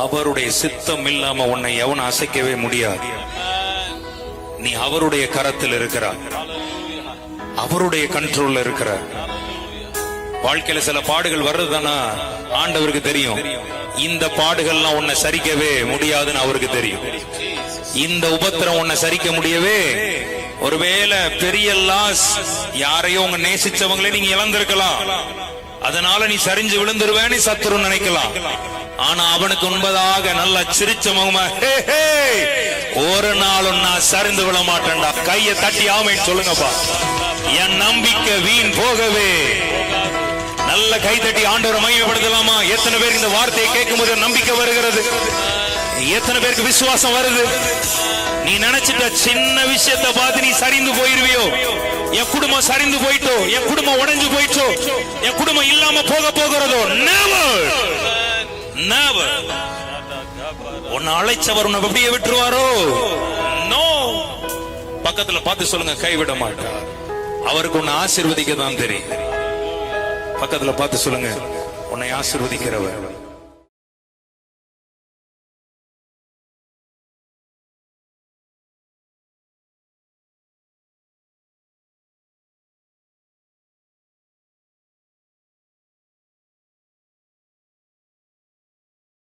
அவருடைய சித்தம் இல்லாம உன்னை எவன் அசைக்கவே முடியாது. நீ அவருடைய கரத்தில் இருக்கிறார், அவருடைய கண்ட்ரோல்ல இருக்கிற. வாழ்க்கையில சில பாடுகள் வர்றதுதானா ஆண்டவருக்கு தெரியும். இந்த பாடுகள்லாம் உன்னை சரிக்கவே முடியாதுன்னு அவருக்கு தெரியும். இந்த உபத்திரம் உன்னை சரிக்க முடியவே, ஒருவேளை பெரிய லாஸ், யாரையோ உங்க நேசிச்சவங்களே நீங்க இழந்திருக்கலாம், அதனால நீ சரிஞ்சு விழுந்துருவேன்னு சத்துரு நினைக்கலாம். ஆனா அவனுக்கு முன்பதாக நல்லா சிரிச்ச முகமா, ஒரு நாளும் நான் சரிந்து விழ மாட்டேன்டா, கையை தட்டி ஆமைன்னு சொல்லுங்கப்பா. என் நம்பிக்கை வீண் போகவே. நல்ல கை தட்டி ஆண்டவரை மகிமைப்படுத்தலாமா? எத்தனை பேருக்கு இந்த வார்த்தையை கேட்கும் போது நம்பிக்கை வருகிறது? எத்தனை பேருக்கு விசுவாசம் வருது? நீ நினைச்சிட்ட சின்ன விஷயத்தை பார்த்து நீ சரிந்து போயிருவியோ, என் குடும்பம் சரிந்து போயிட்டோ, என் குடும்பம் உடைஞ்சு போயிட்டோ, என் குடும்பம் இல்லாம போக போகிறதோ, never never. உன்னை அழைச்சவர் உன்னை அப்படியே விட்டுருவாரோ? நோ. பக்கத்துல பார்த்து சொல்லுங்க, கைவிட மாட்டார். அவருக்கு உன்னை ஆசீர்வதிக்க தான் தெரியும். பக்கத்துல பார்த்து சொல்லுங்க, உன்னை ஆசீர்வதிக்கிறவர்.